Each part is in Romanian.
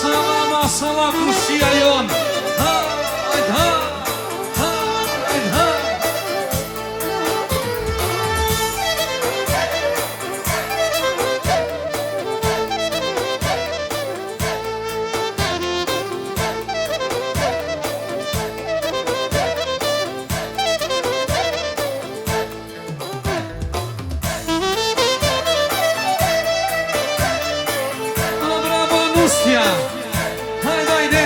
Mashallah, kushia jon. Bravo, Nusja. Hajde.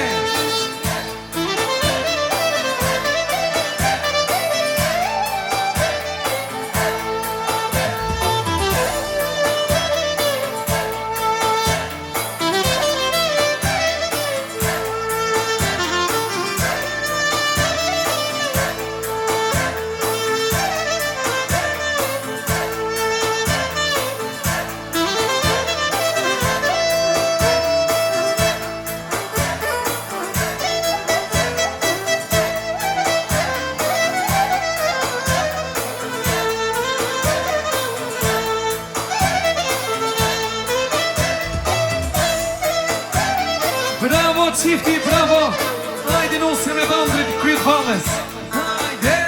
Bravo, çifti, bravo. Hajde, Nusja me vëndrit kryet valles. Hajde.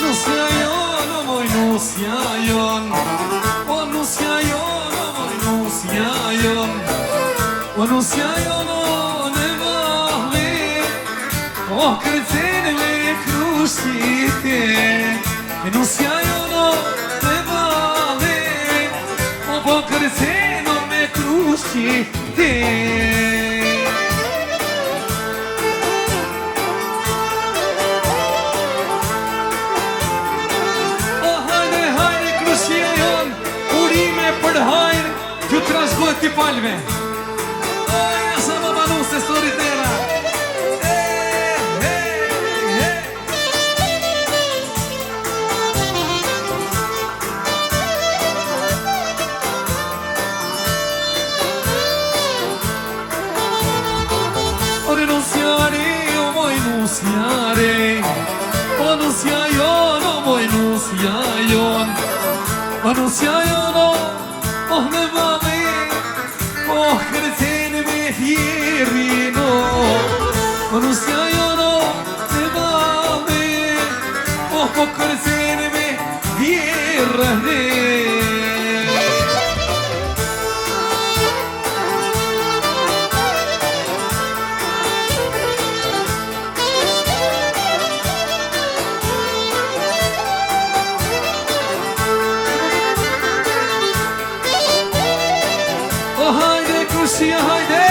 Nusja jon, o moj Nusja jon. O Nusja jon, o moj Nusja jon. O Nusja jon, o ne valli. O kërcen me krushite. Nusja jon, o ne valli. O kërcen me krushite. Për hajrë, ju të rashgojt t'i palve. Aja sa më banu se storitera. Ore Nusjare, o moj Nusjare. O Nusja jon, o moj Nusja jon. O Nusja jon, oh me vale, oh kërcen me fjerino. Oh Nusja jon, me vale, oh po kërcen me fjerine. Kushia, hajde!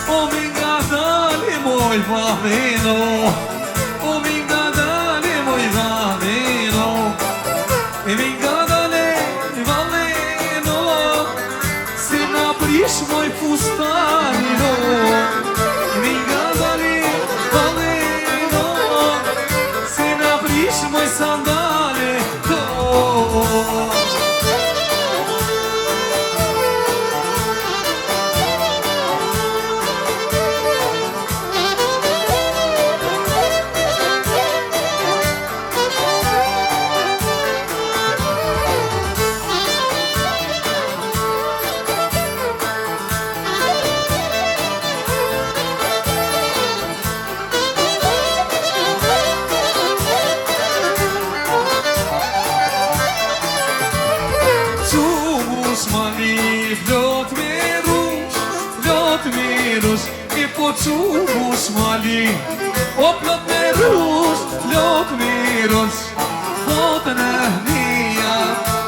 O minga dali moj valeno, o minga dali moj valeno, minga dali valeno, se na prish moj fustanino. Minga dali moj sandale, i po qubush mali. O plot me rush, plot me rush, fotën e hnia.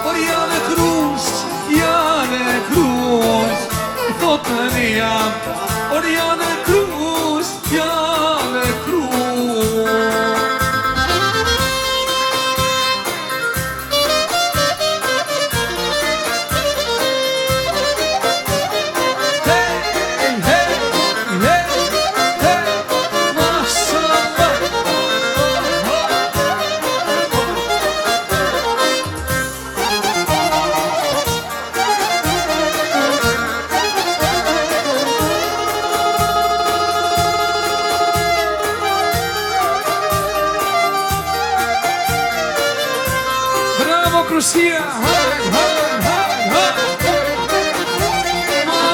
O jale krush, fotën e jam. O jale krush, Rusia,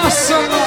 Mashallah.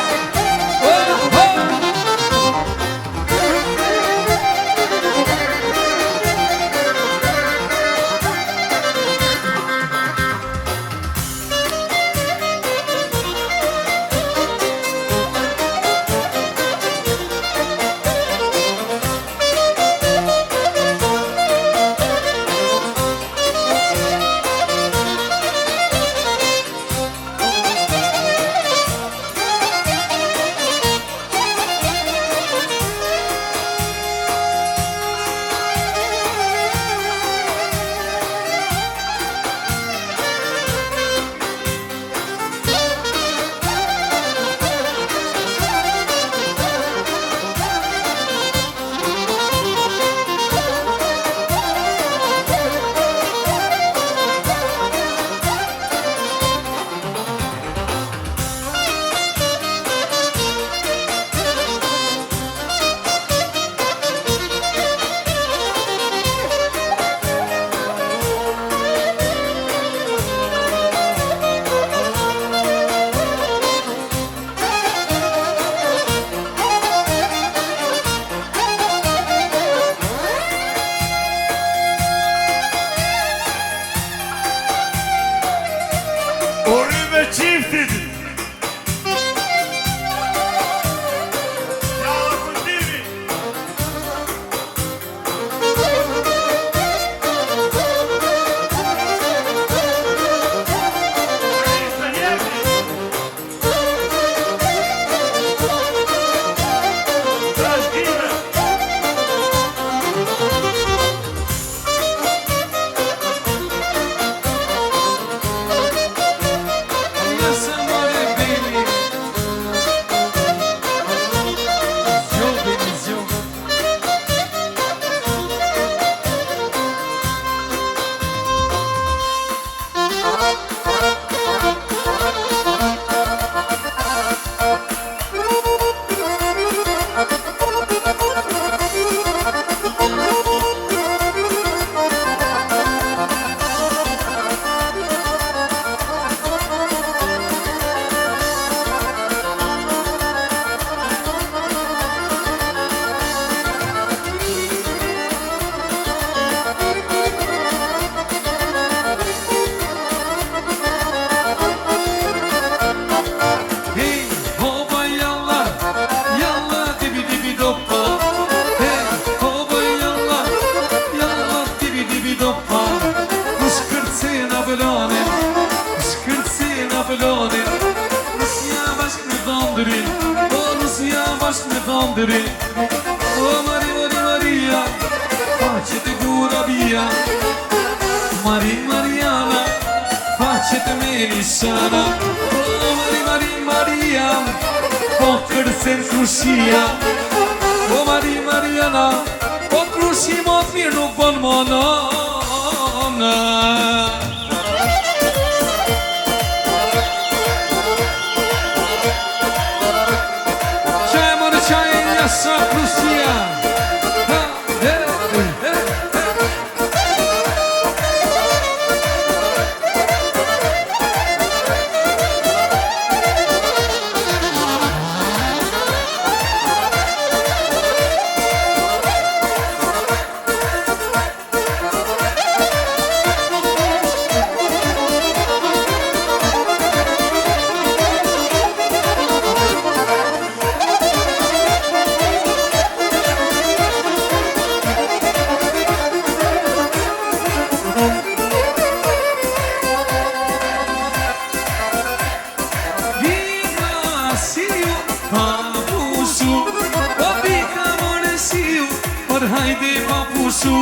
Oh Maria, Maria, facete dura via. Mariana, facete melisana. Oh Maria, pokërsen krushia. Oh Mariana, po krushi më të mirë nuk bën monona. Essa Lucia. Hajde papusu,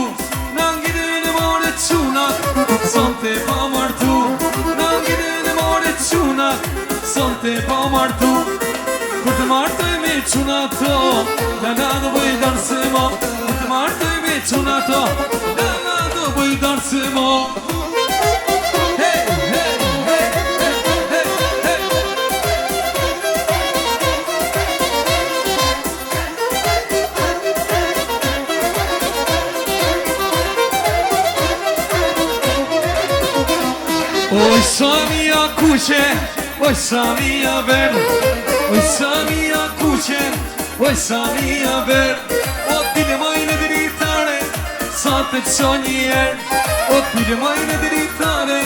nangide more çuna, sonte pamartu. Nangide more çuna, sonte pamartu. Kur të martoj me çuna to, na do bëj dansemo. Kur të martoj me çuna to, na do bëj dansemo. Oj sa mia kuqe, oj sa mia ver. Oj sa mia kuqe, oj sa mia ver. O tile majnë dritare, sa të qo njerë. O tile majnë dritare,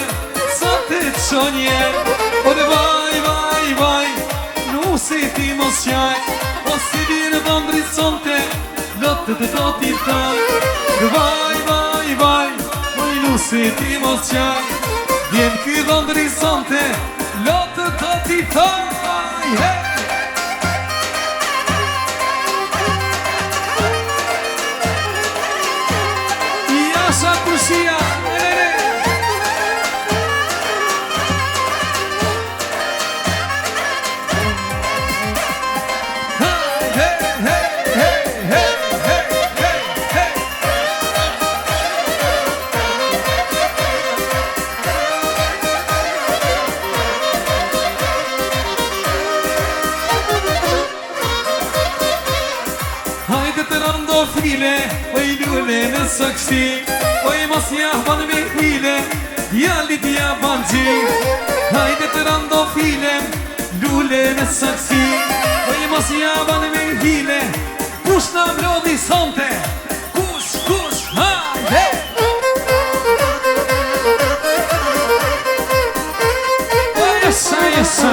sa të qo njerë. O dhe vaj, vaj, vaj, nu se ti mos qaj. O si bjerë vëndri sonte, lotë të do t'i taj. Vaj, vaj, vaj, oj nu se ti mos qaj. Vjen ky vëndri sonte, lotë të do t'i taj. Hey! Jasha kushia, file, oj lule në sëkshi. Oj mos jahban me hile, jallit jahban gji. Hajde të rando file, lule në sëkshi. Oj mos jahban me hile, kush në mlodhi sonte? Kush, kush, hajde! Oj jesha, jesha.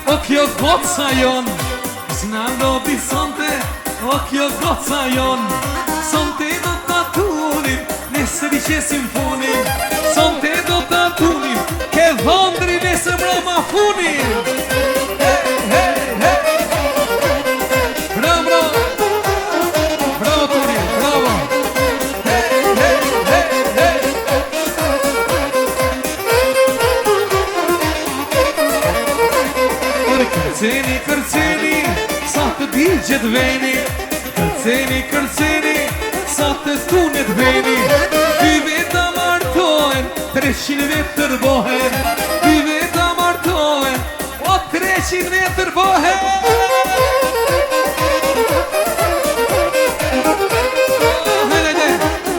O kjo goca jon, s'na lobi sonte, o kjo goca jon. Sonte do t'atunim, nesër i qesim funim. Sonte do t'atunim, ke vëndri nesër broma funim. Hey, hey, hey. Bravo, bravo Toni, bravo. Hey, hey, hey, hey. Kërceni, kërceni, sa të digjet veni. Kërceni, kërceni, sa të tunet veni. Dy veta martohen, 300 vetër bohen. Dy veta martohen, o 300 vetër bohen. Hajde,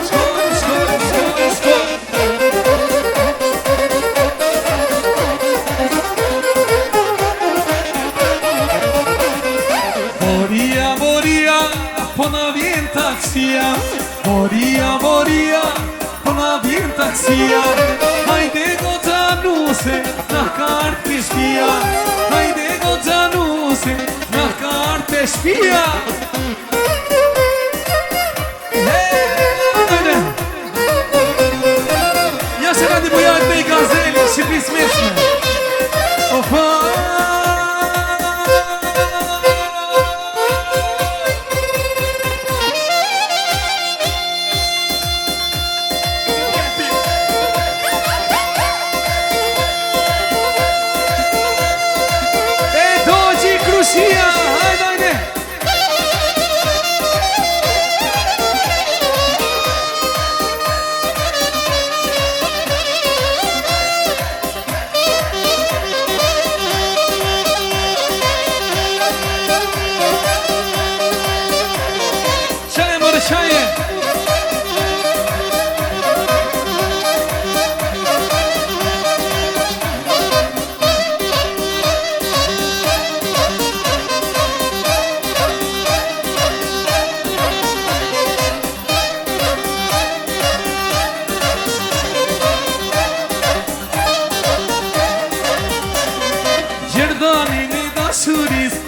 shkoj, shkoj, shkoj, shkoj. Po na vjen taksia, moria, moria, po na vjen taksia. Hajde goca nuse, na kartë shpia. Hajde goca nuse, na kartë shpia. Ja se radi bojat me i gazeli, Shqipëris mesme. Opa!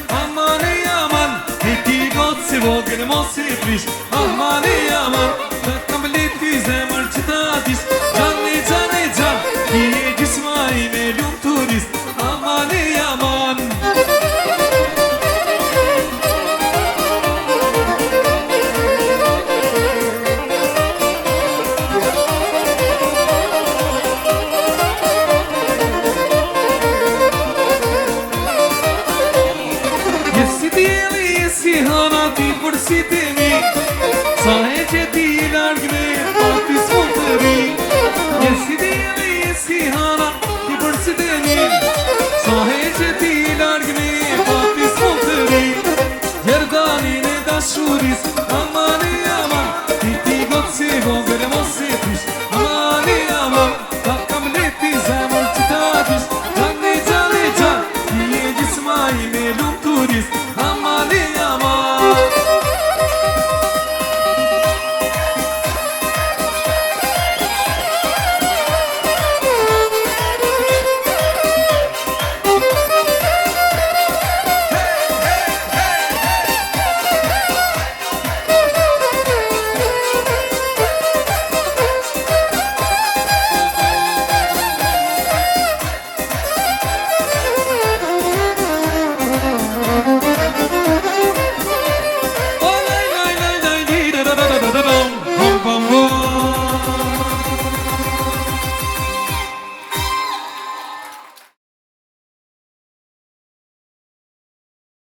Aman e aman, e ti gotë si vogën mos i prish.